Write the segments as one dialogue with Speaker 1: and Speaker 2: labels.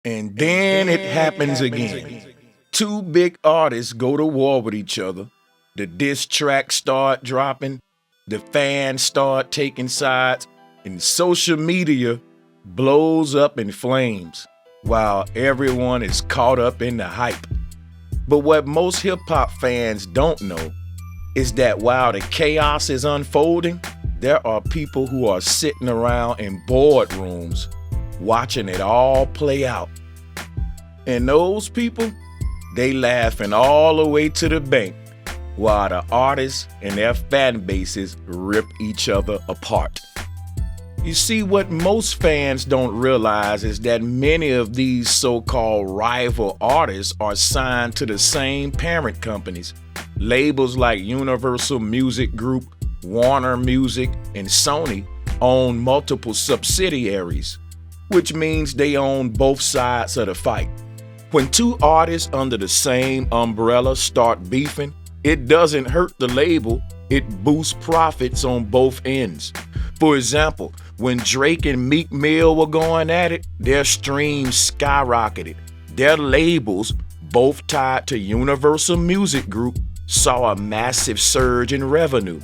Speaker 1: And then it happens again. Two big artists go to war with each other. The diss tracks start dropping. The fans start taking sides. And social media blows up in flames while everyone is caught up in the hype. But what most hip-hop fans don't know is that while the chaos is unfolding, there are people who are sitting around in boardrooms watching it all play out. And those people, they laughing all the way to the bank while the artists and their fan bases rip each other apart. You see, what most fans don't realize is that many of these so-called rival artists are signed to the same parent companies. Labels like Universal Music Group, Warner Music, and Sony own multiple subsidiaries, which means they own both sides of the fight. When two artists under the same umbrella start beefing, it doesn't hurt the label, it boosts profits on both ends. For example, when Drake and Meek Mill were going at it, their streams skyrocketed. Their labels, both tied to Universal Music Group, saw a massive surge in revenue.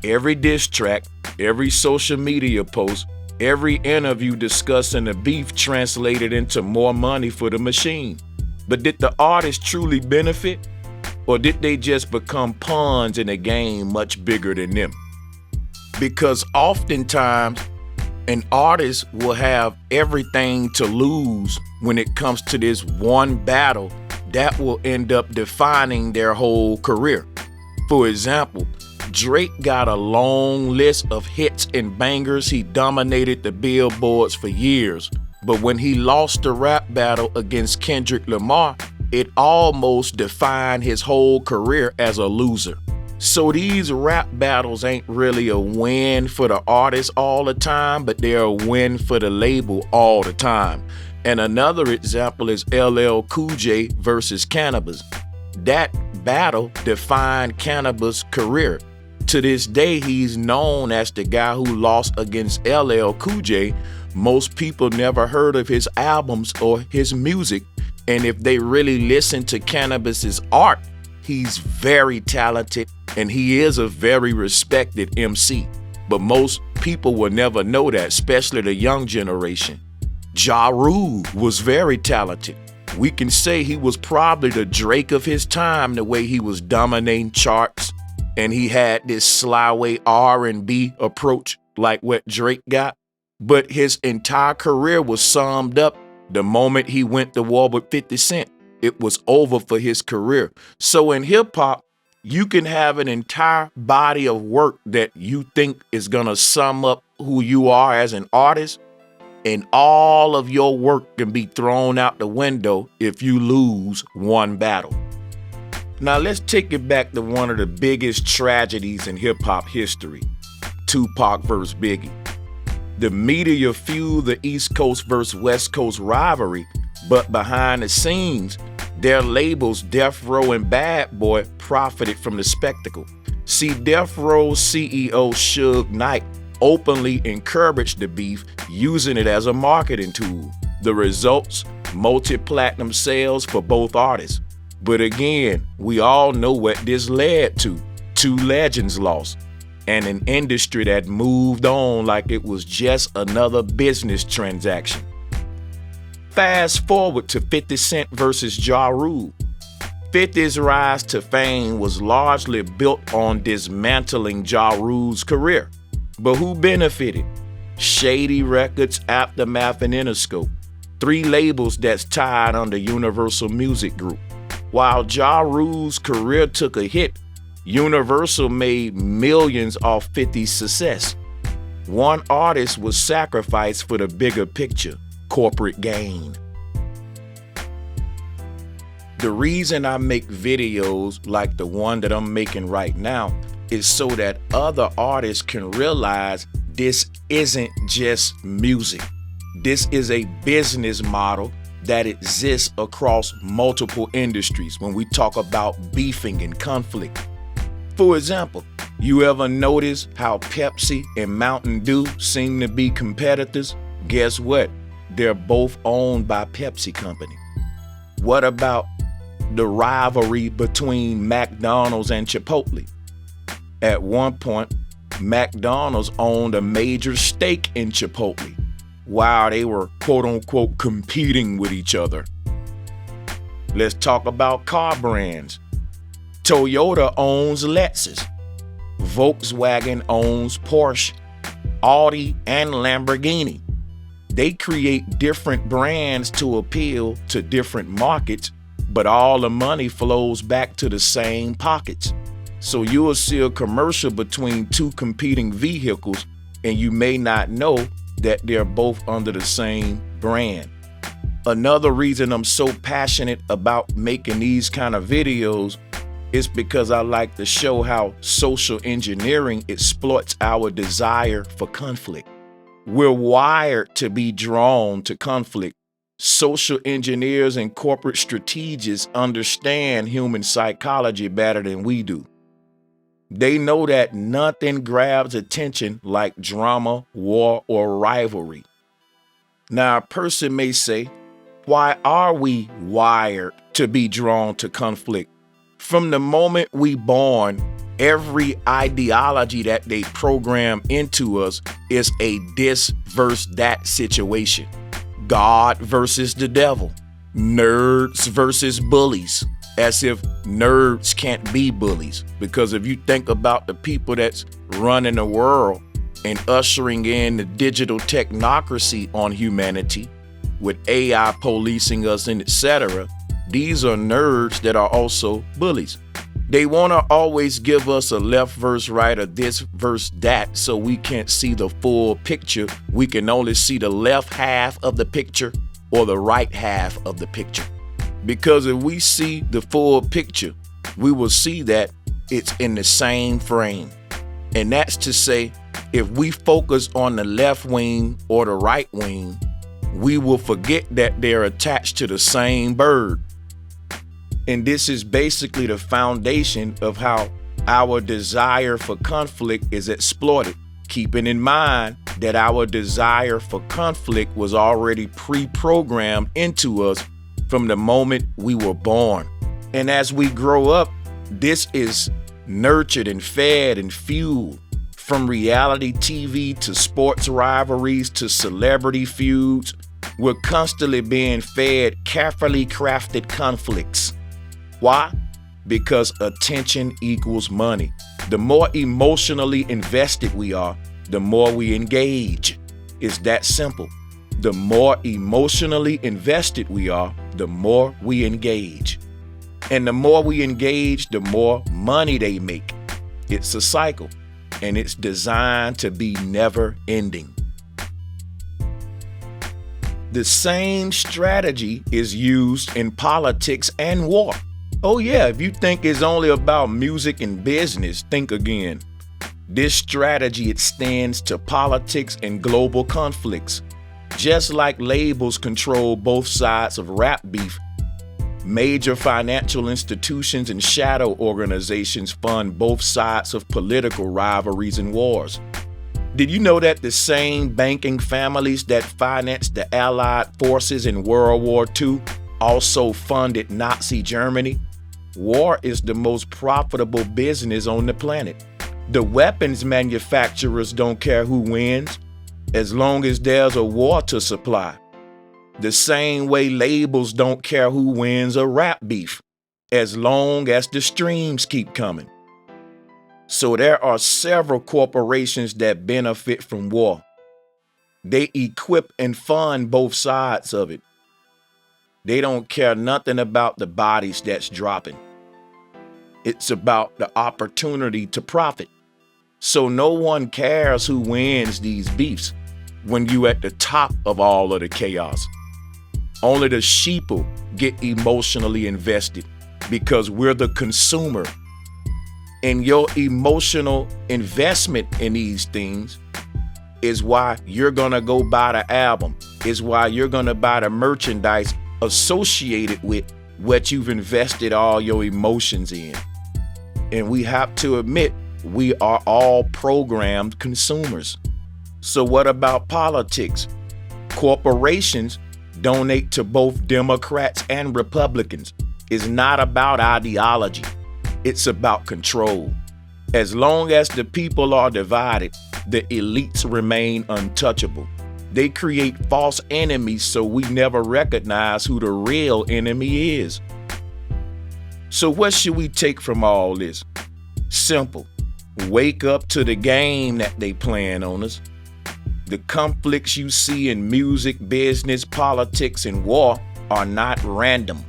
Speaker 1: Every diss track, every social media post, every interview discussing the beef translated into more money for the machine. But did the artists truly benefit? Or did they just become pawns in a game much bigger than them? Because oftentimes, an artist will have everything to lose when it comes to this one battle that will end up defining their whole career. For example, Drake got a long list of hits and bangers. He dominated the billboards for years. But when he lost the rap battle against Kendrick Lamar, it almost defined his whole career as a loser. So these rap battles ain't really a win for the artist all the time, but they're a win for the label all the time. And another example is LL Cool J versus Cannabis. That battle defined Cannabis' career. To this day, he's known as the guy who lost against LL Cool J. Most people never heard of his albums or his music. And if they really listen to Cannabis's art, he's very talented and he is a very respected MC. But most people will never know that, especially the young generation. Ja Rule was very talented. We can say he was probably the Drake of his time, the way he was dominating charts. And he had this slyway R&B approach like what Drake got. But his entire career was summed up the moment he went to war with 50 Cent. It was over for his career. So in hip hop, you can have an entire body of work that you think is going to sum up who you are as an artist. And all of your work can be thrown out the window if you lose one battle. Now let's take it back to one of the biggest tragedies in hip hop history, Tupac versus Biggie. The media fueled the East Coast versus West Coast rivalry, but behind the scenes, their labels Death Row and Bad Boy profited from the spectacle. See, Death Row's CEO Suge Knight openly encouraged the beef, using it as a marketing tool. The results, multi-platinum sales for both artists. But again, we all know what this led to. Two legends lost, and an industry that moved on like it was just another business transaction. Fast forward to 50 Cent versus Ja Rule. 50's rise to fame was largely built on dismantling Ja Rule's career. But who benefited? Shady Records, Aftermath, and Interscope. Three labels that's tied under Universal Music Group. While Ja Rule's career took a hit, Universal made millions off 50's success. One artist was sacrificed for the bigger picture, corporate gain. The reason I make videos like the one that I'm making right now is so that other artists can realize this isn't just music. This is a business model that exists across multiple industries when we talk about beefing and conflict. For example, you ever notice how Pepsi and Mountain Dew seem to be competitors? Guess what? They're both owned by Pepsi Company. What about the rivalry between McDonald's and Chipotle? At one point, McDonald's owned a major stake in Chipotle while they were quote unquote competing with each other. Let's talk about car brands. Toyota owns Lexus. Volkswagen owns Porsche, Audi, and Lamborghini. They create different brands to appeal to different markets, but all the money flows back to the same pockets. So you will see a commercial between two competing vehicles, and you may not know that they're both under the same brand. Another reason I'm so passionate about making these kind of videos is because I like to show how social engineering exploits our desire for conflict. We're wired to be drawn to conflict. Social engineers and corporate strategists understand human psychology better than we do. They know that nothing grabs attention like drama, war, or rivalry. Now, a person may say, why are we wired to be drawn to conflict? From the moment we born, every ideology that they program into us is a this versus that situation. God versus the devil, nerds versus bullies, as if nerds can't be bullies. Because if you think about the people that's running the world and ushering in the digital technocracy on humanity, with AI policing us and etc., these are nerds that are also bullies. They want to always give us a left versus right or this versus that, so we can't see the full picture. We can only see the left half of the picture or the right half of the picture. Because if we see the full picture, we will see that it's in the same frame. And that's to say, if we focus on the left wing or the right wing, we will forget that they're attached to the same bird. And this is basically the foundation of how our desire for conflict is exploited, keeping in mind that our desire for conflict was already pre-programmed into us from the moment we were born. And as we grow up, this is nurtured and fed and fueled. From reality TV to sports rivalries to celebrity feuds, we're constantly being fed carefully crafted conflicts. Why? Because attention equals money. The more emotionally invested we are, the more we engage. It's that simple. The more emotionally invested we are, the more we engage. And the more we engage, the more money they make. It's a cycle, and it's designed to be never ending. The same strategy is used in politics and war. Oh yeah, if you think it's only about music and business, think again. This strategy extends to politics and global conflicts. Just like labels control both sides of rap beef, major financial institutions and shadow organizations fund both sides of political rivalries and wars. Did you know that the same banking families that financed the Allied forces in World War II also funded Nazi Germany? War is the most profitable business on the planet. The weapons manufacturers don't care who wins, as long as there's a war to supply. The same way labels don't care who wins a rap beef, as long as the streams keep coming. So there are several corporations that benefit from war. They equip and fund both sides of it. They don't care nothing about the bodies that's dropping. It's about the opportunity to profit. So no one cares who wins these beefs when you at the top of all of the chaos. Only the sheeple get emotionally invested because we're the consumer. And your emotional investment in these things is why you're gonna go buy the album, is why you're gonna buy the merchandise associated with what you've invested all your emotions in. And we have to admit, we are all programmed consumers. So what about politics? Corporations donate to both Democrats and Republicans. It's not about ideology. It's about control. As long as the people are divided, the elites remain untouchable. They create false enemies so we never recognize who the real enemy is. So what should we take from all this? Simple. Wake up to the game that they playing on us. The conflicts you see in music, business, politics, and war are not random.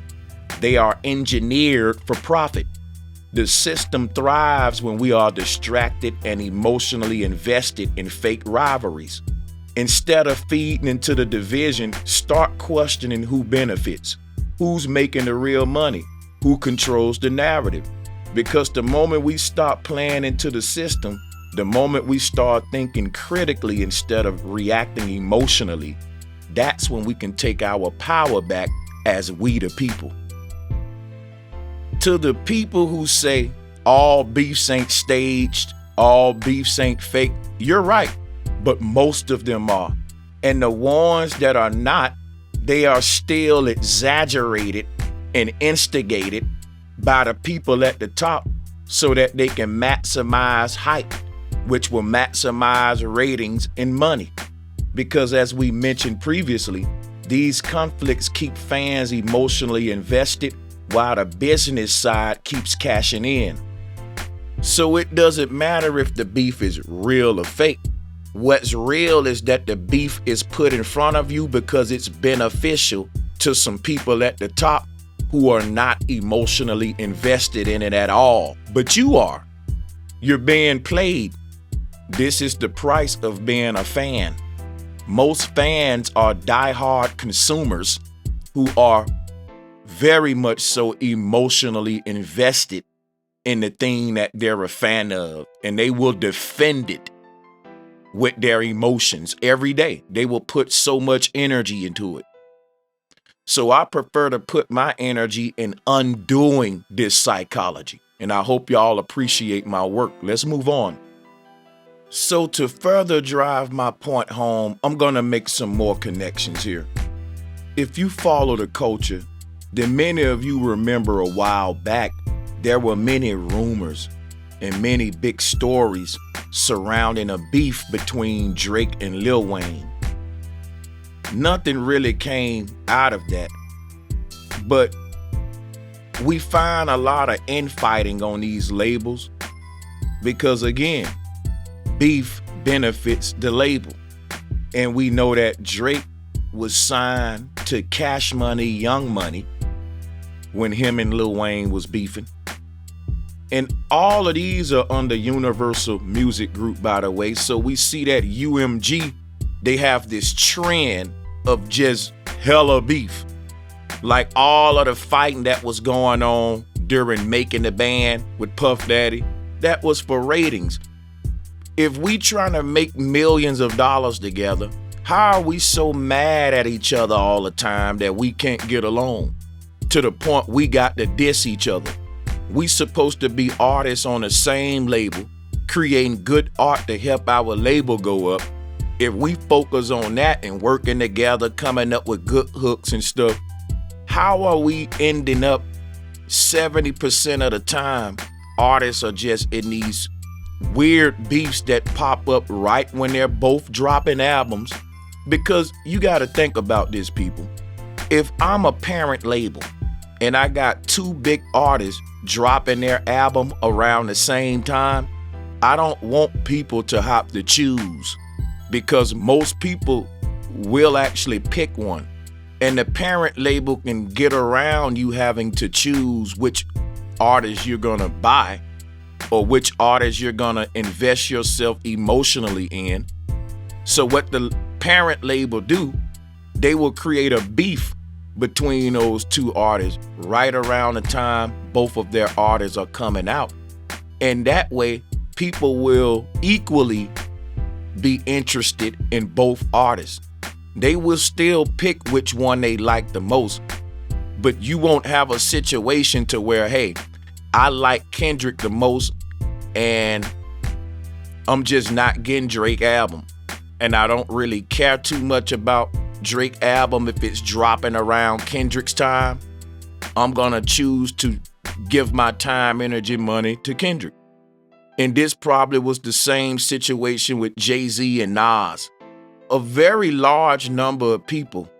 Speaker 1: They are engineered for profit. The system thrives when we are distracted and emotionally invested in fake rivalries. Instead of feeding into the division, start questioning who benefits, who's making the real money, who controls the narrative. Because the moment we stop playing into the system, the moment we start thinking critically instead of reacting emotionally, that's when we can take our power back as we the people. To the people who say all beefs ain't staged, all beefs ain't fake, you're right, but most of them are. And the ones that are not, they are still exaggerated and instigated by the people at the top so that they can maximize hype, which will maximize ratings and money. Because as we mentioned previously, these conflicts keep fans emotionally invested while the business side keeps cashing in. So it doesn't matter if the beef is real or fake. What's real is that the beef is put in front of you because it's beneficial to some people at the top who are not emotionally invested in it at all. But you are. You're being played. This is the price of being a fan. Most fans are diehard consumers who are very much so emotionally invested in the thing that they're a fan of, and they will defend it with their emotions every day. They will put so much energy into it. So I prefer to put my energy in undoing this psychology, and I hope y'all appreciate my work. Let's move on. So to further drive my point home, I'm gonna make some more connections here. If you follow the culture, then many of you remember a while back, there were many rumors and many big stories surrounding a beef between Drake and Lil Wayne. Nothing really came out of that, but we find a lot of infighting on these labels because, again, beef benefits the label. And we know that Drake was signed to Cash Money, Young Money when him and Lil Wayne was beefing. And all of these are under Universal Music Group, by the way. So we see that UMG, they have this trend of just hella beef. Like all of the fighting that was going on during Making the Band with Puff Daddy, that was for ratings. If we trying to make millions of dollars together, how are we so mad at each other all the time that we can't get along? To the point we got to diss each other. We supposed to be artists on the same label, creating good art to help our label go up. If we focus on that and working together, coming up with good hooks and stuff, how are we ending up 70% of the time artists are just in these weird beefs that pop up right when they're both dropping albums? Because you got to think about this, people. If I'm a parent label and I got two big artists dropping their album around the same time, I don't want people to have to choose, because most people will actually pick one. And the parent label can get around you having to choose which artist you're gonna buy or which artist you're gonna invest yourself emotionally in. So what the parent label do, they will create a beef between those two artists right around the time both of their artists are coming out. And that way, people will equally be interested in both artists. They will still pick which one they like the most, but you won't have a situation to where, hey, I like Kendrick the most and I'm just not getting Drake album. And I don't really care too much about Drake album, if it's dropping around Kendrick's time, I'm gonna choose to give my time, energy, money to Kendrick. And this probably was the same situation with Jay-Z and Nas. A very large number of people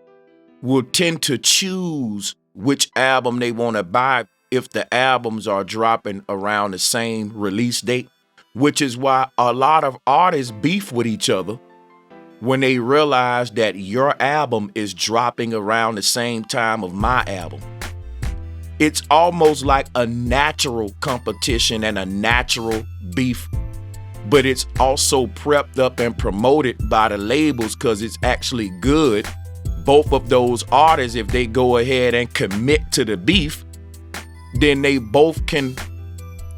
Speaker 1: will tend to choose which album they want to buy if the albums are dropping around the same release date, which is why a lot of artists beef with each other when they realize that your album is dropping around the same time of my album. It's almost like a natural competition and a natural beef, but it's also prepped up and promoted by the labels because it's actually good. Both of those artists, if they go ahead and commit to the beef, then they both can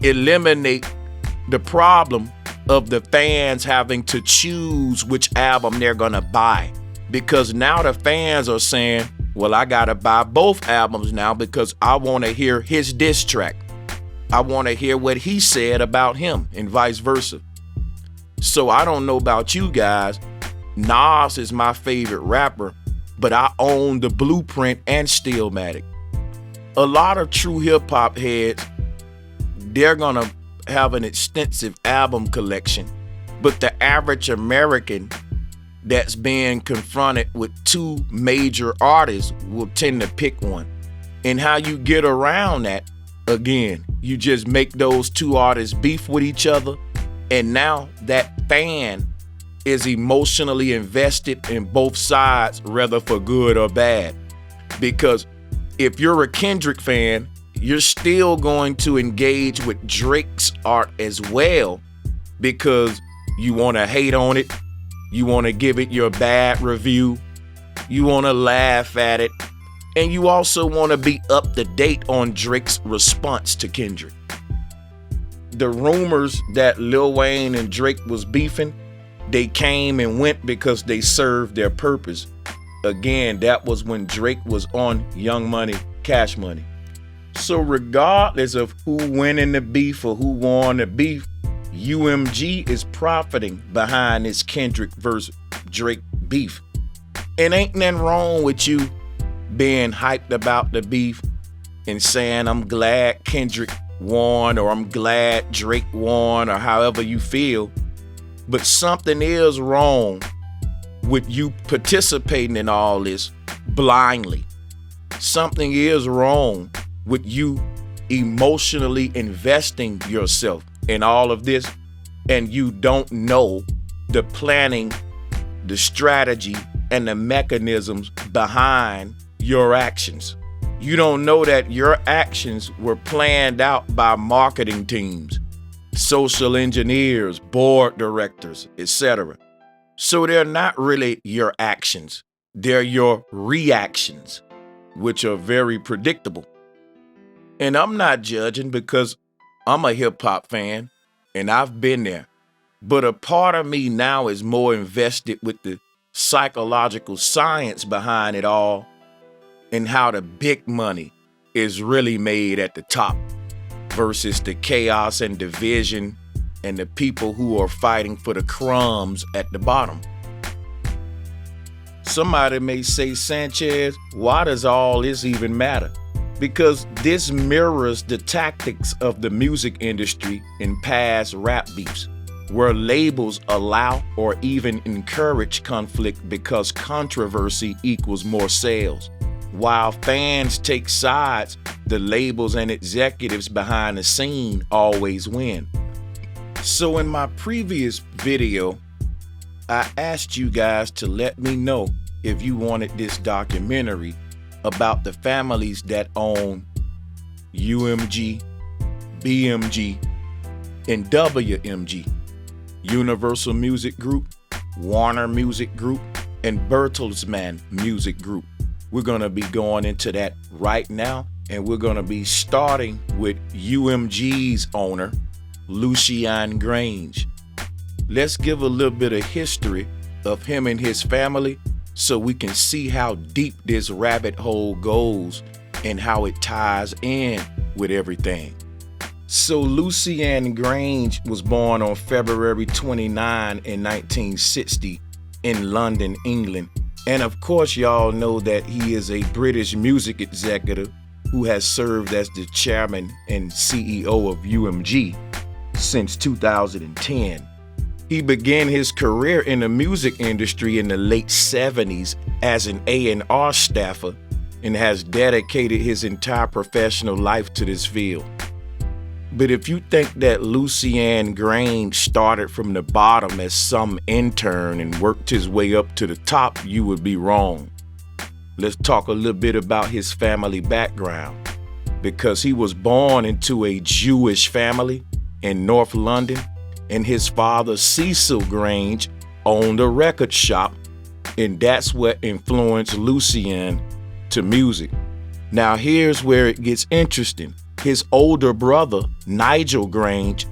Speaker 1: eliminate the problem of the fans having to choose which album they're gonna buy. Because now the fans are saying, well, I gotta buy both albums now because I wanna hear his diss track. I wanna hear what he said about him and vice versa. So I don't know about you guys, Nas is my favorite rapper, but I own the Blueprint and Stillmatic. A lot of true hip hop heads, they're gonna have an extensive album collection, but the average American that's being confronted with two major artists will tend to pick one. And how you get around that, again, you just make those two artists beef with each other, and now that fan is emotionally invested in both sides, whether for good or bad. Because if you're a Kendrick fan, you're still going to engage with Drake's art as well because you want to hate on it, you want to give it your bad review, you want to laugh at it, and you also want to be up to date on Drake's response to Kendrick. The rumors that Lil Wayne and Drake was beefing, they came and went because they served their purpose. Again, that was when Drake was on Young Money, Cash Money. So regardless of who won in the beef or who won the beef, UMG is profiting behind this Kendrick versus Drake beef. And ain't nothing wrong with you being hyped about the beef and saying, I'm glad Kendrick won, or I'm glad Drake won, or however you feel. But something is wrong with you participating in all this blindly. Something is wrong with you emotionally investing yourself in all of this, and you don't know the planning, the strategy, and the mechanisms behind your actions. You don't know that your actions were planned out by marketing teams, social engineers, board directors, etc. So they're not really your actions. They're your reactions, which are very predictable. And I'm not judging because I'm a hip hop fan and I've been there. But a part of me now is more invested with the psychological science behind it all and how the big money is really made at the top versus the chaos and division and the people who are fighting for the crumbs at the bottom. Somebody may say, Sanchez, why does all this even matter? Because this mirrors the tactics of the music industry in past rap beefs, where labels allow or even encourage conflict because controversy equals more sales. While fans take sides, the labels and executives behind the scene always win. So in my previous video, I asked you guys to let me know if you wanted this documentary about the families that own UMG, BMG, and WMG, Universal Music Group, Warner Music Group, and Bertelsmann Music Group. We're going to be going into that right now, and we're going to be starting with UMG's owner, Lucian Grainge. Let's give a little bit of history of him and his family so we can see how deep this rabbit hole goes and how it ties in with everything. So Lucian Grainge was born on February 29 in 1960 in London, England, And of course, y'all know that he is a British music executive who has served as the chairman and CEO of UMG since 2010. He began his career in the music industry in the late 70s as an A&R staffer and has dedicated his entire professional life to this field. But if you think that Lucien Grainge started from the bottom as some intern and worked his way up to the top, you would be wrong. Let's talk a little bit about his family background. Because he was born into a Jewish family in North London, and his father, Cecil Grainge, owned a record shop, and that's what influenced Lucien to music. Now here's where it gets interesting. His older brother, Nigel Grainge,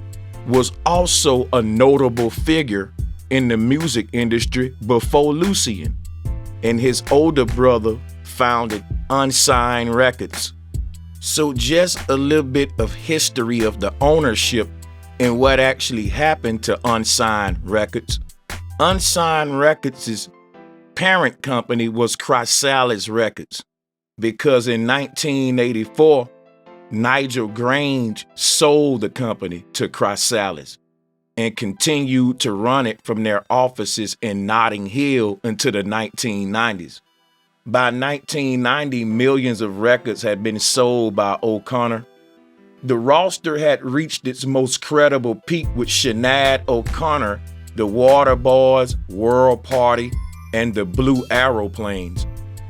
Speaker 1: was also a notable figure in the music industry before Lucien, and his older brother founded Unsigned Records. So just a little bit of history of the ownership and what actually happened to Unsigned Records. Unsigned Records' parent company was Chrysalis Records, because in 1984, Nigel Grainge sold the company to Chrysalis and continued to run it from their offices in Notting Hill into the 1990s. By 1990, millions of records had been sold by O'Connor. The roster had reached its most credible peak with Sinead O'Connor, the Waterboys, World Party, and the Blue Aeroplanes.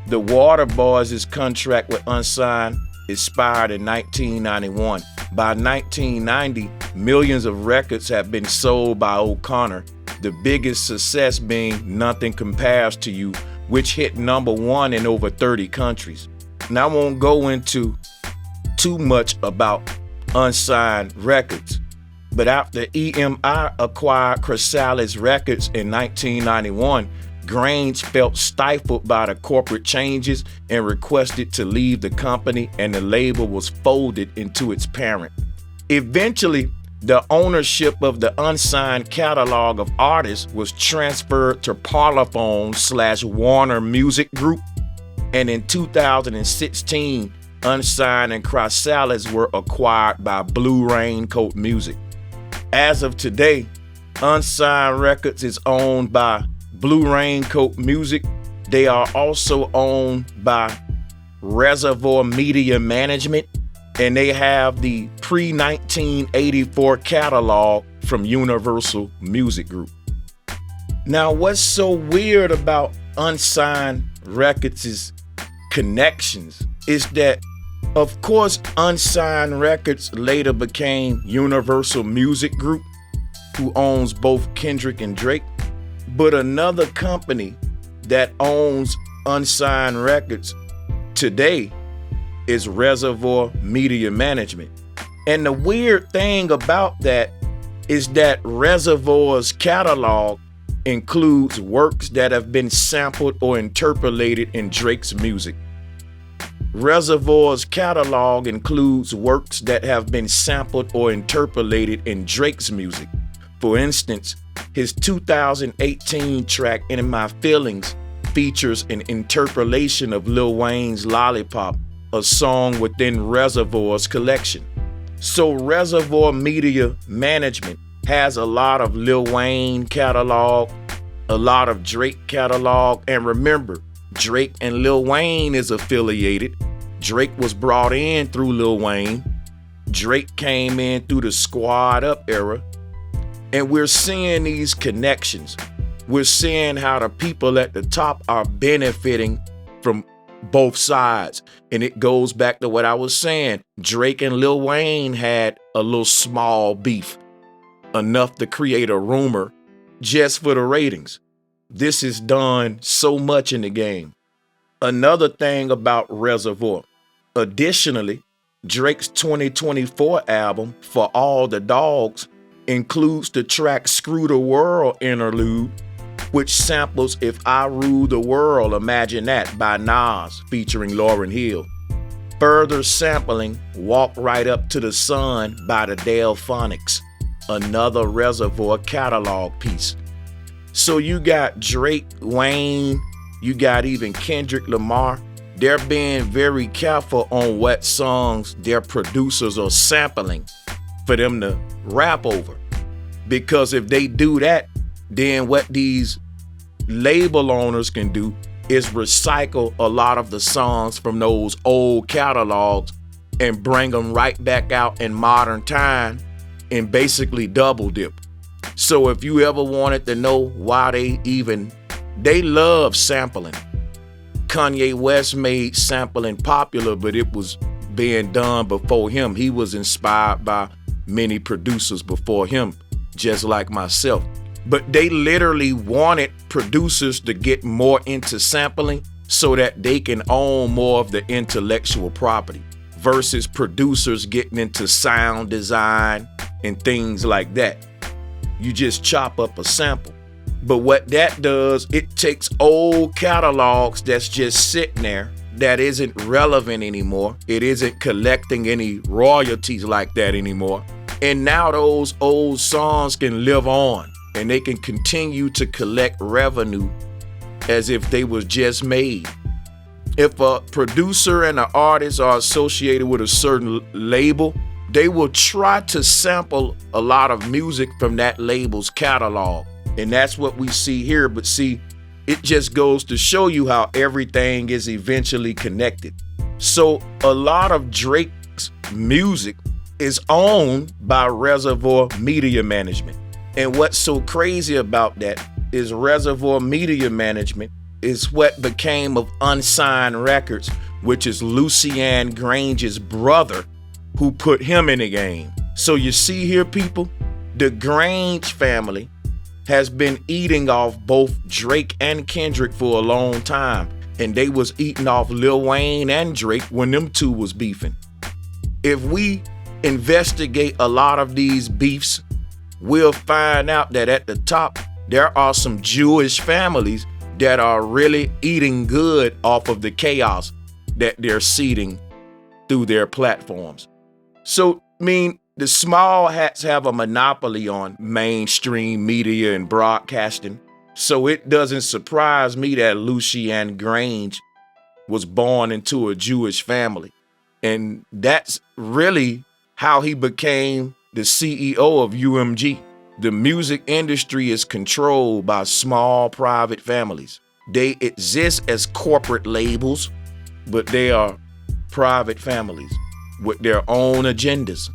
Speaker 1: The Waterboys' contract with Unsigned expired in 1991. By 1990, millions of records have been sold by O'Connor, the biggest success being Nothing Compares to You, which hit #1 in over 30 countries. Now I won't go into too much about Unsigned Records, but after EMI acquired Chrysalis Records in 1991, Grainge felt stifled by the corporate changes and requested to leave the company, and the label was folded into its parent. Eventually, the ownership of the Unsigned catalog of artists was transferred to Parlophone/Warner Music Group, and in 2016, Unsigned and Chrysalis were acquired by Blue Raincoat Music. As of today, Unsigned Records is owned by Blue Raincoat Music. They are also owned by Reservoir Media Management, and they have the pre-1984 catalog from Universal Music Group. Now, what's so weird about Unsigned Records' connections is that, of course, Unsigned Records later became Universal Music Group, who owns both Kendrick and Drake. But another company that owns Unsigned Records today is Reservoir Media Management. And the weird thing about that is that Reservoir's catalog includes works that have been sampled or interpolated in Drake's music. Reservoir's catalog includes works that have been sampled or interpolated in Drake's music. For instance, his 2018 track In My Feelings features an interpolation of Lil Wayne's Lollipop, a song within Reservoir's collection. So Reservoir Media Management has a lot of Lil Wayne catalog, a lot of Drake catalog, and remember, Drake and Lil Wayne is affiliated. Drake was brought in through Lil Wayne. Drake came in through the Squad Up era. And we're seeing these connections. We're seeing how the people at the top are benefiting from both sides. And it goes back to what I was saying. Drake and Lil Wayne had a little small beef, enough to create a rumor just for the ratings. This is done so much in the game. Another thing about Reservoir. Additionally, Drake's 2024 album, For All the Dogs, includes the track Screw the World interlude, which samples If I Rule the World, Imagine That by Nas featuring Lauryn Hill. Further sampling Walk Right Up to the Sun by the Delphonics, another Reservoir catalog piece. So you got Drake, Wayne, You got even Kendrick Lamar. They're being very careful on what songs their producers are sampling for them to rap over. Because if they do that, then what these label owners can do is recycle a lot of the songs from those old catalogs and bring them right back out in modern time and basically double dip. So if you ever wanted to know why they love sampling. Kanye West made sampling popular, but it was being done before him. He was inspired by many producers before him, just like myself. But they literally wanted producers to get more into sampling so that they can own more of the intellectual property versus producers getting into sound design and things like that. You just chop up a sample. But what that does, it takes old catalogs that's just sitting there that isn't relevant anymore. It isn't collecting any royalties like that anymore. And now those old songs can live on and they can continue to collect revenue as if they was just made. If a producer and an artist are associated with a certain label, they will try to sample a lot of music from that label's catalog. And that's what we see here. But see, it just goes to show you how everything is eventually connected. So a lot of Drake's music is owned by Reservoir Media Management. And what's so crazy about that is Reservoir Media Management is what became of Unsigned Records, which is Lucian Grainge's brother, who put him in the game. So you see here, people, the Grainge family has been eating off both Drake and Kendrick for a long time. And they was eating off Lil Wayne and Drake when them two was beefing. If we investigate a lot of these beefs, we'll find out that at the top, there are some Jewish families that are really eating good off of the chaos that they're seeding through their platforms. So, I mean, the small hats have a monopoly on mainstream media and broadcasting. So it doesn't surprise me that Lucian Grainge was born into a Jewish family. And that's really how he became the CEO of UMG. The music industry is controlled by small private families. They exist as corporate labels, but they are private families with their own agendas.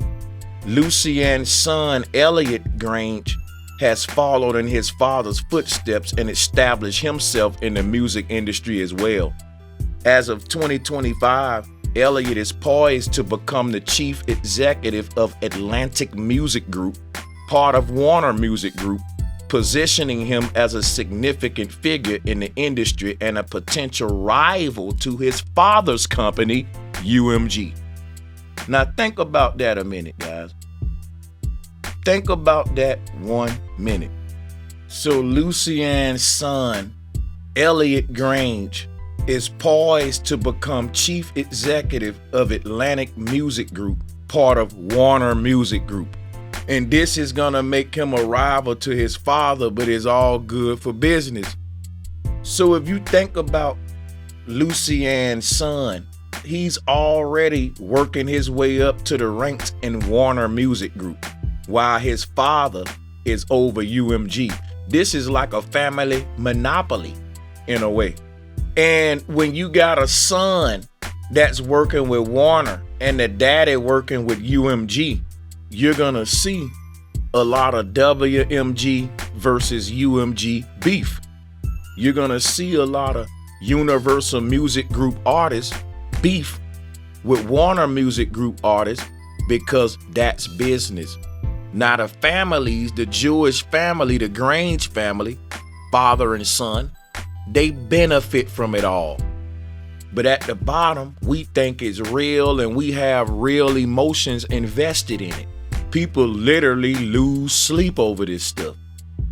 Speaker 1: Lucian's son, Elliot Grainge, has followed in his father's footsteps and established himself in the music industry as well. As of 2025, Elliot is poised to become the chief executive of Atlantic Music Group, part of Warner Music Group, positioning him as a significant figure in the industry and a potential rival to his father's company, UMG. Now think about that a minute, guys. Think about that 1 minute. So Lucian's son, Elliot Grainge, is poised to become chief executive of Atlantic Music Group, part of Warner Music Group. And this is gonna make him a rival to his father, but it's all good for business. So if you think about Lucian's son, he's already working his way up to the ranks in Warner Music Group, while his father is over UMG. This is like a family monopoly in a way. And when you got a son that's working with Warner and the daddy working with UMG, you're gonna see a lot of WMG versus UMG beef. You're gonna see a lot of Universal Music Group artists beef with Warner Music Group artists because that's business. Now the families, the Jewish family, the Grainge family, father and son, they benefit from it all. But at the bottom, we think it's real and we have real emotions invested in it. People literally lose sleep over this stuff.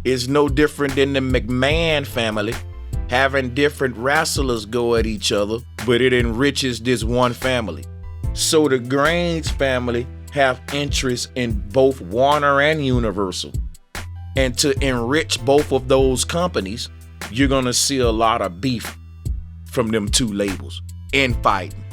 Speaker 1: It's no different than the McMahon family having different wrestlers go at each other, but it enriches this one family. So the Grainge family have interest in both Warner and Universal. And to enrich both of those companies, you're gonna see a lot of beef from them two labels, infighting.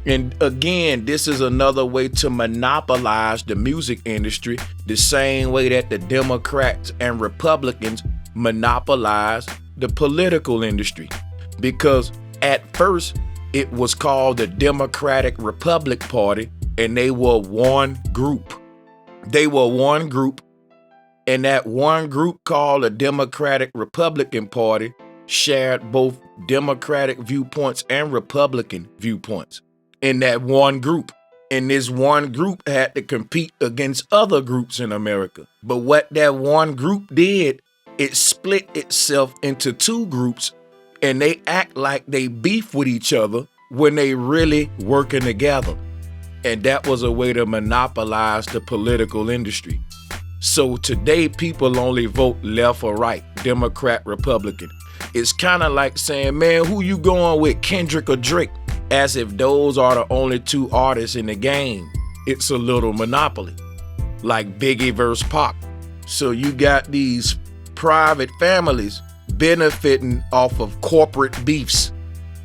Speaker 1: And again, this is another way to monopolize the music industry, the same way that the Democrats and Republicans monopolize the political industry. Because at first, it was called the Democratic Republic Party, and they were one group. They were one group, and that one group called the Democratic Republican Party shared both Democratic viewpoints and Republican viewpoints in that one group. And this one group had to compete against other groups in America. But what that one group did, it split itself into two groups, and they act like they beef with each other when they really working together. And that was a way to monopolize the political industry. So today, people only vote left or right, Democrat, Republican. It's kind of like saying, man, who you going with, Kendrick or Drake? As if those are the only two artists in the game. It's a little monopoly, like Biggie versus Pac. So you got these private families benefiting off of corporate beefs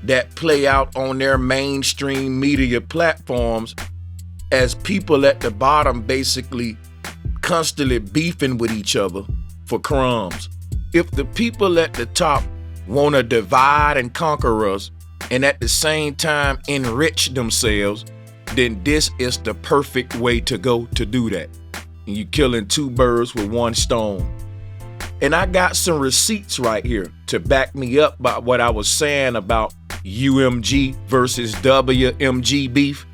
Speaker 1: that play out on their mainstream media platforms, as people at the bottom basically constantly beefing with each other for crumbs. If the people at the top want to divide and conquer us and at the same time enrich themselves, then this is the perfect way to go to do that. And you're killing two birds with one stone. And I got some receipts right here to back me up by what I was saying about UMG versus WMG beef.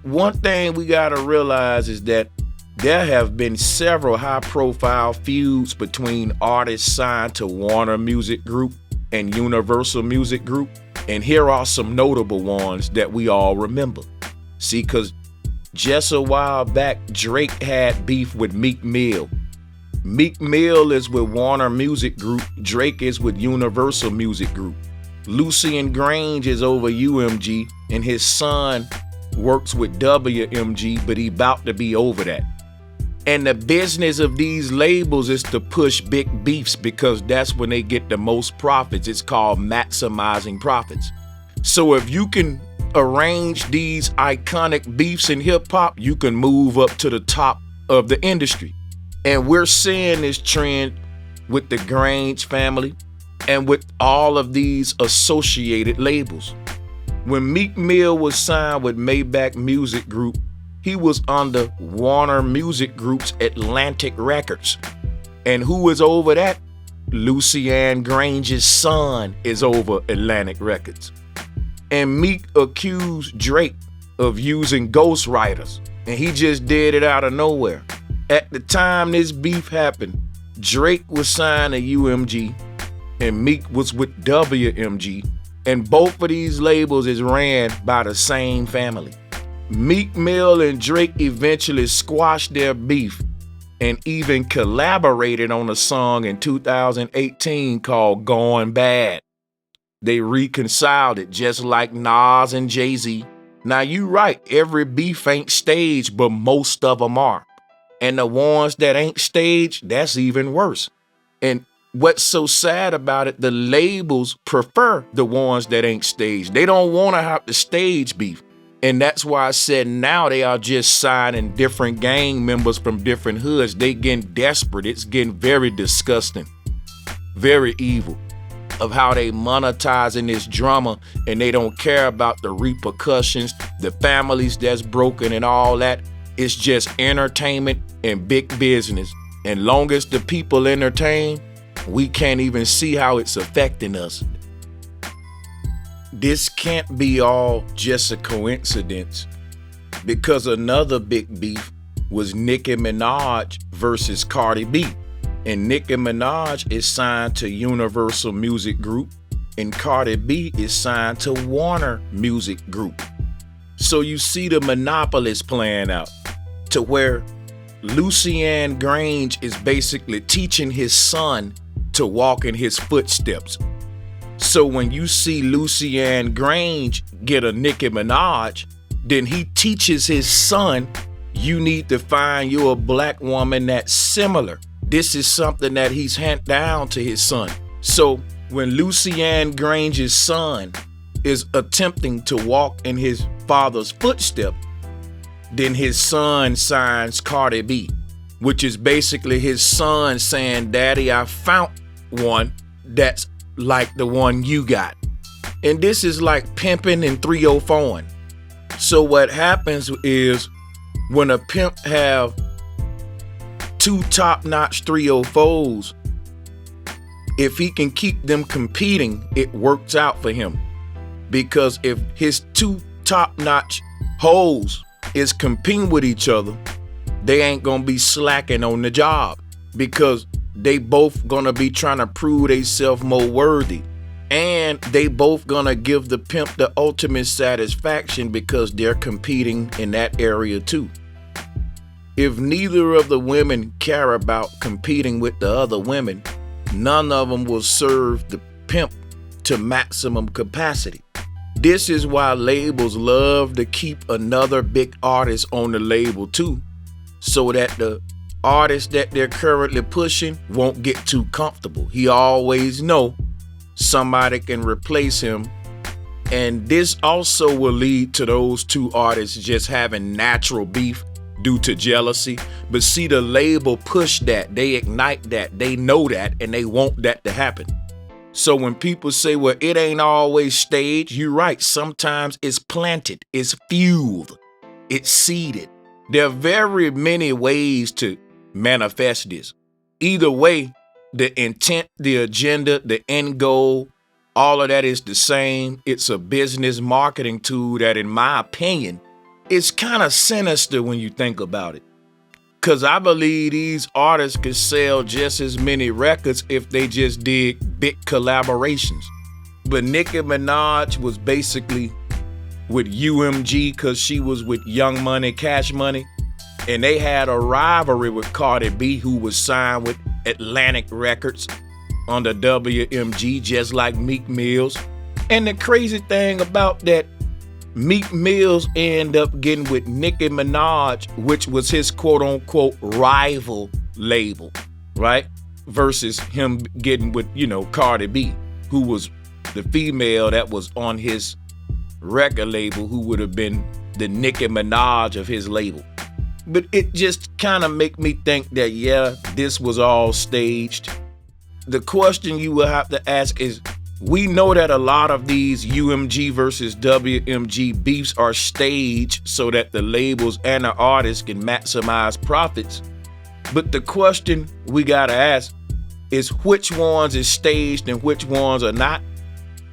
Speaker 1: One thing we got to realize is that there have been several high-profile feuds between artists signed to Warner Music Group and Universal Music Group, and here are some notable ones that we all remember. See, because just a while back, Drake had beef with Meek Mill. Meek Mill is with Warner Music Group, Drake is with Universal Music Group. Lucien Grainge is over UMG, and his son works with WMG, but he about to be over that. And the business of these labels is to push big beefs because that's when they get the most profits. It's called maximizing profits. So if you can arrange these iconic beefs in hip hop, you can move up to the top of the industry. And we're seeing this trend with the Grainge family and with all of these associated labels. When Meek Mill was signed with Maybach Music Group, he was under Warner Music Group's Atlantic Records. And who is over that? Lucien Grainge's son is over Atlantic Records. And Meek accused Drake of using ghostwriters, and he just did it out of nowhere. At the time this beef happened, Drake was signed to UMG and Meek was with WMG, and both of these labels is ran by the same family. Meek Mill and Drake eventually squashed their beef and even collaborated on a song in 2018 called Going Bad. They reconciled it just like Nas and Jay-Z. Now you right, every beef ain't staged, but most of them are. And the ones that ain't staged, that's even worse. And what's so sad about it, the labels prefer the ones that ain't staged. They don't want to have to stage beef. And that's why I said now they are just signing different gang members from different hoods. They getting desperate. It's getting very disgusting, very evil of how they monetizing this drama, and they don't care about the repercussions, the families that's broken and all that. It's just entertainment and big business. And long as the people entertain, we can't even see how it's affecting us. This can't be all just a coincidence, because another big beef was Nicki Minaj versus Cardi B. And Nicki Minaj is signed to Universal Music Group, and Cardi B is signed to Warner Music Group. So you see the monopolies playing out, to where Lucien Grainge is basically teaching his son to walk in his footsteps. So when you see Lucien Grainge get a Nicki Minaj, then he teaches his son, you need to find you a black woman that's similar. This is something that he's handed down to his son. So when Lucien Grainge's son is attempting to walk in his father's footsteps, then his son signs Cardi B, which is basically his son saying, Daddy, I found one that's like the one you got. And this is like pimping and 304ing. So what happens is when a pimp have two top-notch 304s, if he can keep them competing, it works out for him. Because if his two top-notch hoes is competing with each other, they ain't gonna be slacking on the job because they both gonna be trying to prove themselves more worthy. And they both gonna give the pimp the ultimate satisfaction because they're competing in that area too. If neither of the women care about competing with the other women, none of them will serve the pimp to maximum capacity. This is why labels love to keep another big artist on the label too, so that the artist that they're currently pushing won't get too comfortable. He always know somebody can replace him. And this also will lead to those two artists just having natural beef due to jealousy. But see, the label push that, they ignite that, they know that, and they want that to happen. So when people say, well, it ain't always staged, you're right. Sometimes it's planted, it's fueled, it's seeded. There are very many ways to manifest this. Either way, the intent, the agenda, the end goal, all of that is the same. It's a business marketing tool that, in my opinion, is kind of sinister when you think about it. Because I believe these artists could sell just as many records if they just did big collaborations. But Nicki Minaj was basically with UMG because she was with Young Money, Cash Money. And they had a rivalry with Cardi B, who was signed with Atlantic Records under WMG, just like Meek Mill's. And the crazy thing about that, Meek Mill's ended up getting with Nicki Minaj, which was his quote-unquote rival label, right? Versus him getting with, Cardi B, who was the female that was on his record label, who would have been the Nicki Minaj of his label. But it just kind of make me think that, yeah, this was all staged. The question you will have to ask is, we know that a lot of these UMG versus WMG beefs are staged so that the labels and the artists can maximize profits. But the question we gotta ask is, which ones is staged and which ones are not?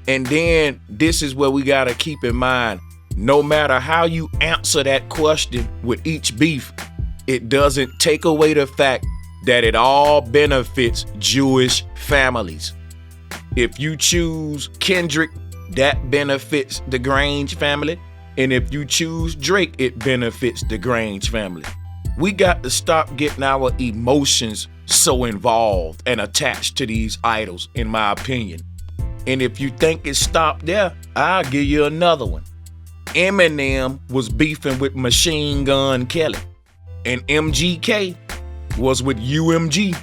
Speaker 1: And then this is what we gotta keep in mind. No matter how you answer that question with each beef, it doesn't take away the fact that it all benefits Jewish families. If you choose Kendrick, that benefits the Grainge family. And if you choose Drake, it benefits the Grainge family. We got to stop getting our emotions so involved and attached to these idols, in my opinion. And if you think it stopped there, I'll give you another one. Eminem was beefing with Machine Gun Kelly, and MGK was with UMG.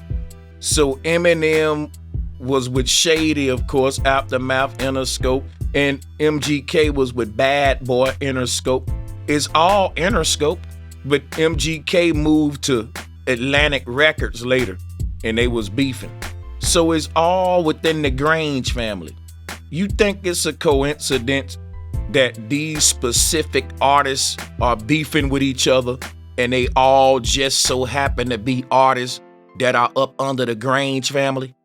Speaker 1: So Eminem was with Shady, of course, Aftermath, Interscope, and MGK was with Bad Boy, Interscope. It's all Interscope, but MGK moved to Atlantic Records later, and they was beefing. So it's all within the Grainge family. You think it's a coincidence that these specific artists are beefing with each other, and they all just so happen to be artists that are up under the Grainge family?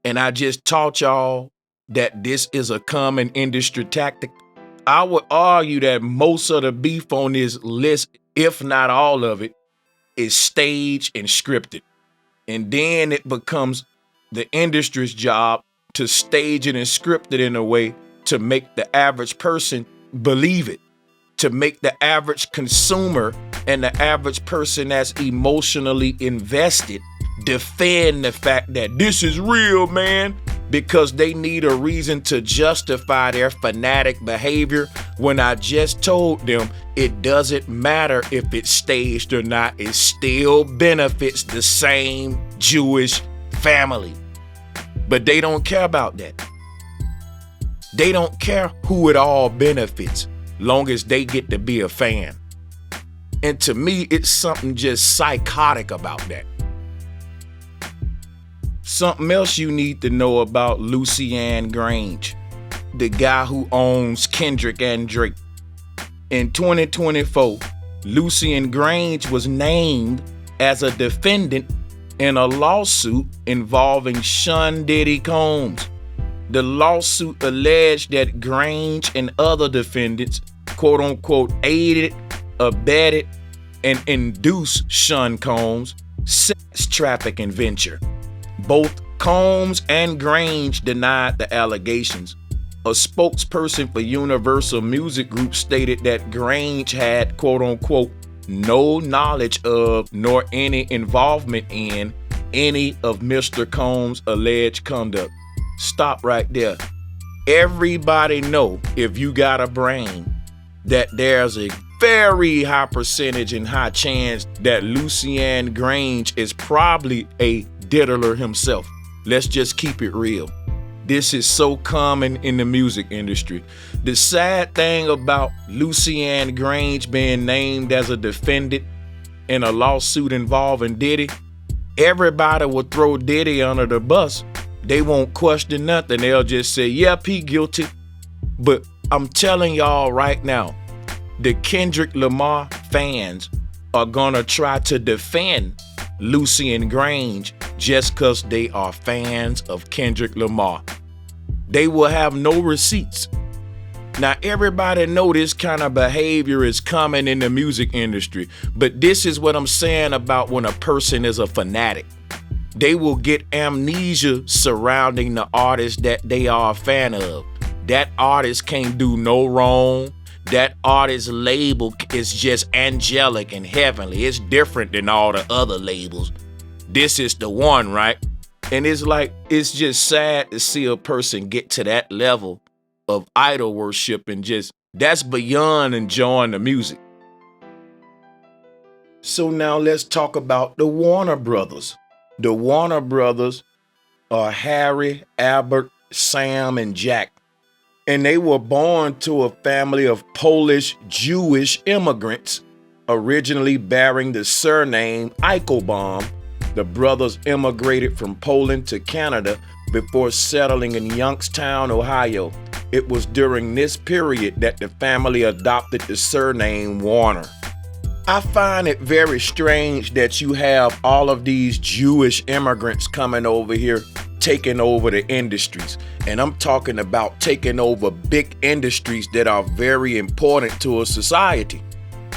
Speaker 1: And I just taught y'all that this is a common industry tactic. I would argue that most of the beef on this list, if not all of it, is staged and scripted. And then it becomes the industry's job to stage it and script it in a way to make the average person believe it, to make the average consumer and the average person that's emotionally invested defend the fact that this is real, man, because they need a reason to justify their fanatic behavior, when I just told them it doesn't matter if it's staged or not. It still benefits the same Jewish family. But they don't care about that. They don't care who it all benefits, long as they get to be a fan. And to me, it's something just psychotic about that. Something else you need to know about Lucian Grainge, the guy who owns Kendrick and Drake. In 2024, Lucian Grainge was named as a defendant in a lawsuit involving Sean Diddy Combs. The lawsuit alleged that Grainge and other defendants, quote unquote, aided, abetted, and induced Sean Combs' sex trafficking venture. Both Combs and Grainge denied the allegations. A spokesperson for Universal Music Group stated that Grainge had, quote unquote, no knowledge of nor any involvement in any of Mr. Combs' alleged conduct. Stop right there. Everybody know, if you got a brain, that there's a very high percentage and high chance that Lucian Grainge is probably a diddler himself. Let's just keep it real. This is so common in the music industry. The sad thing about Lucian Grainge being named as a defendant in a lawsuit involving Diddy, everybody will throw Diddy under the bus. They won't question nothing. They'll just say, yep, he guilty. But I'm telling y'all right now, the Kendrick Lamar fans are gonna try to defend Lucian Grainge just because they are fans of Kendrick Lamar. They will have no receipts. Now, everybody know this kind of behavior is common in the music industry, but this is what I'm saying about when a person is a fanatic. They will get amnesia surrounding the artist that they are a fan of. That artist can't do no wrong. That artist's label is just angelic and heavenly. It's different than all the other labels. This is the one, right? And it's just sad to see a person get to that level of idol worship, and just, that's beyond enjoying the music. So now let's talk about the Warner Brothers. The Warner Brothers are Harry, Albert, Sam, and Jack. And they were born to a family of Polish Jewish immigrants, originally bearing the surname Eichelbaum. The brothers immigrated from Poland to Canada before settling in Youngstown, Ohio. It was during this period that the family adopted the surname Warner. I find it very strange that you have all of these Jewish immigrants coming over here, taking over the industries. And I'm talking about taking over big industries that are very important to a society.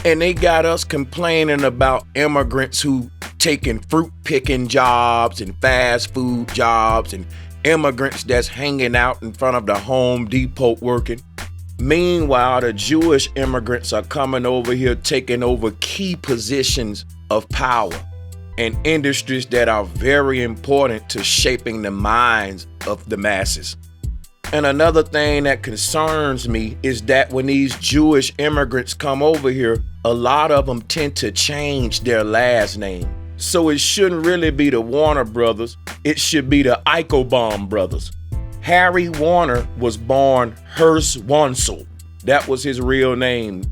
Speaker 1: And they got us complaining about immigrants who taking fruit picking jobs and fast food jobs, and immigrants that's hanging out in front of the Home Depot working. Meanwhile, the Jewish immigrants are coming over here taking over key positions of power in industries that are very important to shaping the minds of the masses. And another thing that concerns me is that when these Jewish immigrants come over here, a lot of them tend to change their last name. So it shouldn't really be the Warner brothers. It should be the Eichelbaum brothers. Harry Warner was born Hearst Wansel. That was his real name.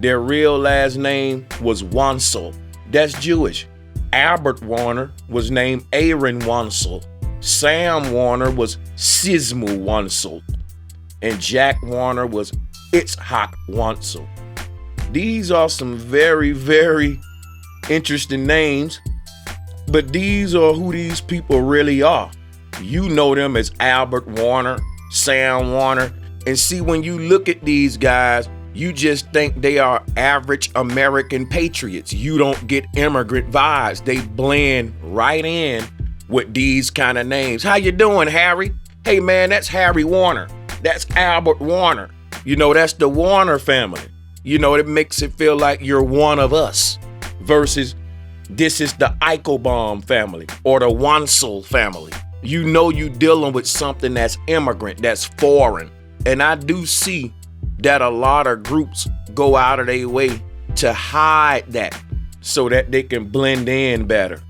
Speaker 1: Their real last name was Wansel. That's Jewish. Albert Warner was named Aaron Wansel. Sam Warner was Sismu Wansel. And Jack Warner was Itzhak Wansel. These are some very, very interesting names, but these are who these people really are. You know them as Albert Warner, Sam Warner, and see, when you look at these guys, you just think they are average American patriots. You don't get immigrant vibes. They blend right in with these kind of names. How you doing, Harry? Hey man, that's Harry Warner. That's Albert Warner. You know, that's the Warner family. You know, it makes it feel like you're one of us versus this is the Eichelbaum family or the Wansel family. You know you dealing with something that's immigrant, that's foreign. And I do see that a lot of groups go out of their way to hide that so that they can blend in better.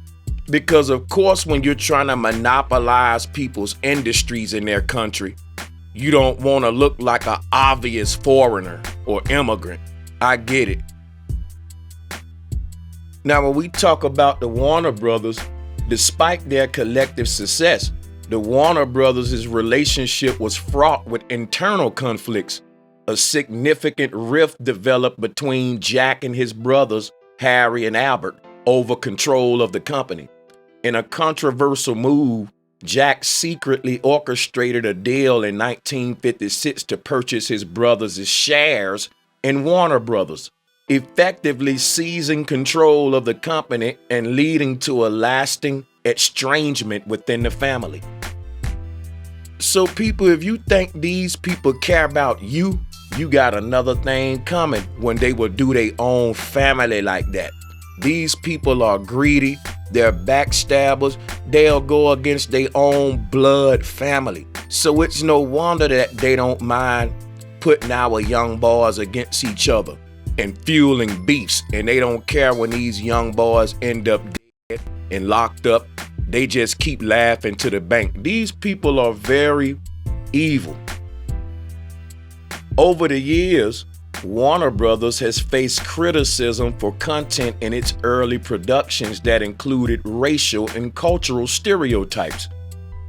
Speaker 1: Because of course, when you're trying to monopolize people's industries in their country, You don't want to look like an obvious foreigner or immigrant. I get it. Now, when we talk about the Warner Brothers, despite their collective success, the Warner Brothers' relationship was fraught with internal conflicts. A significant rift developed between Jack and his brothers, Harry and Albert, over control of the company. In a controversial move, Jack secretly orchestrated a deal in 1956 to purchase his brothers' shares in Warner Brothers, effectively seizing control of the company and leading to a lasting estrangement within the family. So people, if you think these people care about you, you got another thing coming when they will do their own family like that. These people are greedy, they're backstabbers, they'll go against their own blood family. So it's no wonder that they don't mind putting our young boys against each other and fueling beefs, and they don't care when these young boys end up dead and locked up. They just keep laughing to the bank. These people are very evil. Over the years, Warner Brothers has faced criticism for content in its early productions that included racial and cultural stereotypes.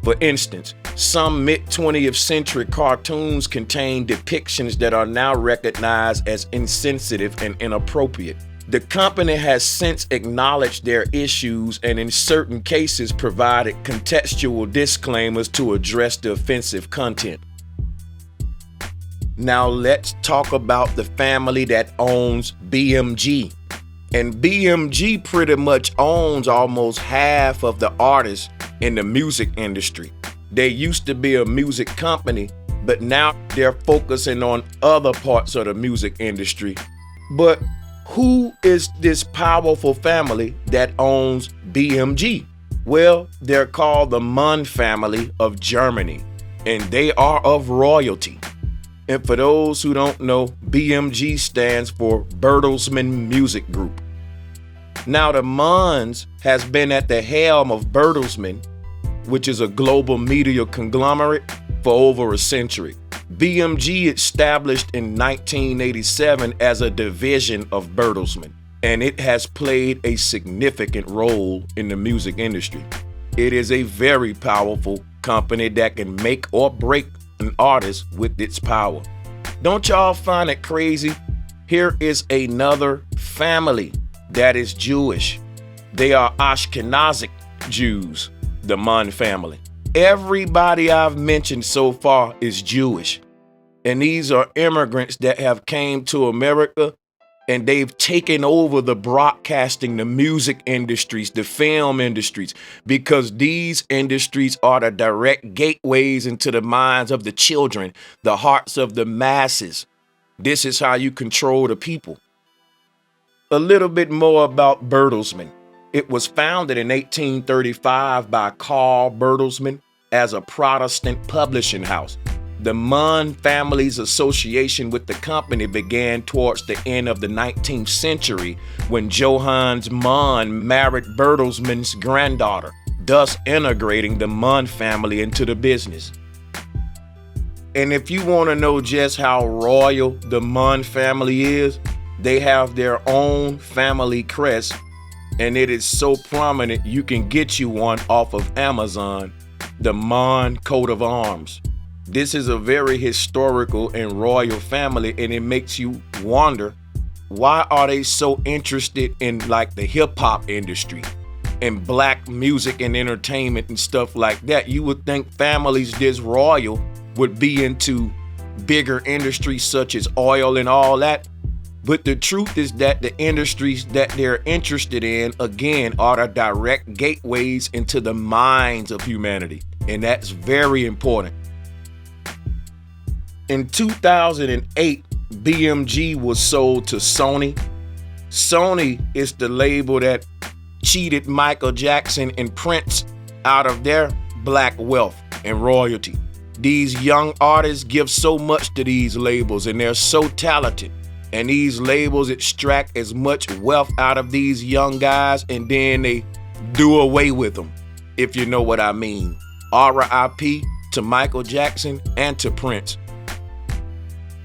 Speaker 1: For instance, some mid-20th century cartoons contain depictions that are now recognized as insensitive and inappropriate. The company has since acknowledged their issues and in certain cases provided contextual disclaimers to address the offensive content. Now let's talk about the family that owns BMG. And BMG pretty much owns almost half of the artists in the music industry. They used to be a music company, but now they're focusing on other parts of the music industry. But who is this powerful family that owns BMG? Well, they're called the Mohn family of Germany, and they are of royalty. And for those who don't know, BMG stands for Bertelsmann Music Group. Now, the Mohns has been at the helm of Bertelsmann, which is a global media conglomerate, for over a century. BMG established in 1987 as a division of Bertelsmann, and it has played a significant role in the music industry. It is a very powerful company that can make or break an artist with its power. Don't y'all find it crazy? Here is another family that is Jewish. They are Ashkenazic Jews, the Mohn family. Everybody I've mentioned so far is Jewish. And these are immigrants that have came to America and they've taken over the broadcasting, the music industries, the film industries, because these industries are the direct gateways into the minds of the children, the hearts of the masses. This is how you control the people. A little bit more about Bertelsmann. It was founded in 1835 by Carl Bertelsmann as a Protestant publishing house. The Mohn family's association with the company began towards the end of the 19th century when Johannes Mohn married Bertelsmann's granddaughter, thus integrating the Mohn family into the business. And if you want to know just how royal the Mohn family is, they have their own family crest, and it is so prominent you can get you one off of Amazon, the Mohn coat of arms. This is a very historical and royal family, and it makes you wonder, why are they so interested in like the hip hop industry and black music and entertainment and stuff like that? You would think families this royal would be into bigger industries such as oil and all that. But the truth is that the industries that they're interested in, again, are the direct gateways into the minds of humanity. And that's very important. In 2008, BMG was sold to Sony. Sony is the label that cheated Michael Jackson and Prince out of their black wealth and royalty. These young artists give so much to these labels, and they're so talented. And these labels extract as much wealth out of these young guys, and then they do away with them, if you know what I mean. RIP to Michael Jackson, and to Prince.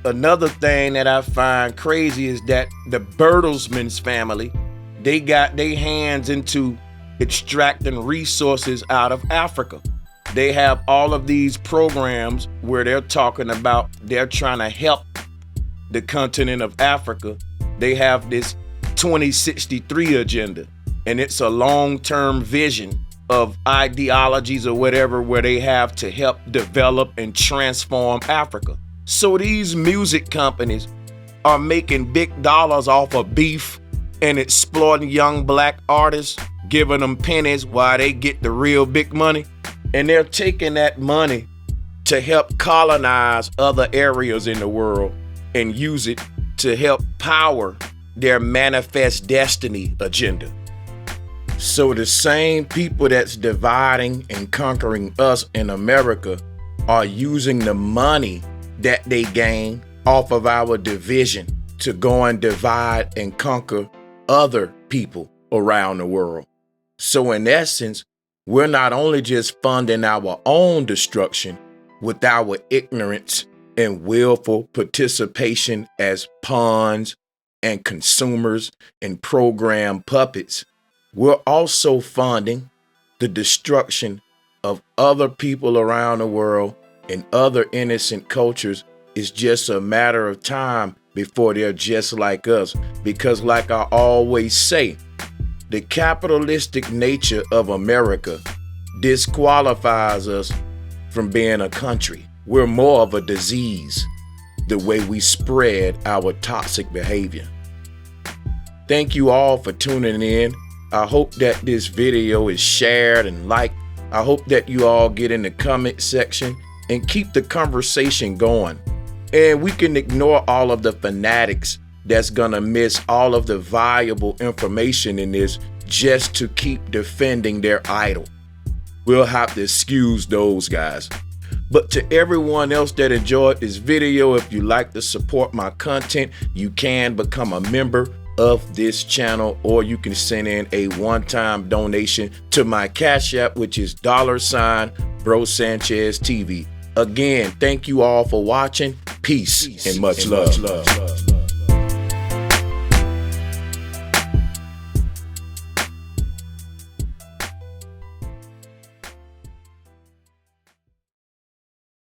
Speaker 1: Another thing that I find crazy is that the Bertelsmann family, they got their hands into extracting resources out of Africa. They have all of these programs where they're talking about they're trying to help the continent of Africa. They have this 2063 agenda, and it's a long-term vision of ideologies or whatever where they have to help develop and transform Africa. So these music companies are making big dollars off of beef and exploiting young black artists, giving them pennies while they get the real big money. And they're taking that money to help colonize other areas in the world and use it to help power their manifest destiny agenda. So the same people that's dividing and conquering us in America are using the money that they gain off of our division to go and divide and conquer other people around the world. So in essence, we're not only just funding our own destruction with our ignorance and willful participation as pawns and consumers and program puppets, we're also funding the destruction of other people around the world and other innocent cultures. It's just a matter of time before they're just like us. Because like I always say, the capitalistic nature of America disqualifies us from being a country. We're more of a disease, the way we spread our toxic behavior. Thank you all for tuning in. I hope that this video is shared and liked. I hope that you all get in the comment section and keep the conversation going. And we can ignore all of the fanatics that's gonna miss all of the valuable information in this just to keep defending their idol. We'll have to excuse those guys. But to everyone else that enjoyed this video, if you like to support my content, you can become a member of this channel, or you can send in a one-time donation to my Cash App, which is $Bro Sanchez TV. Again, thank you all for watching. Peace and much love.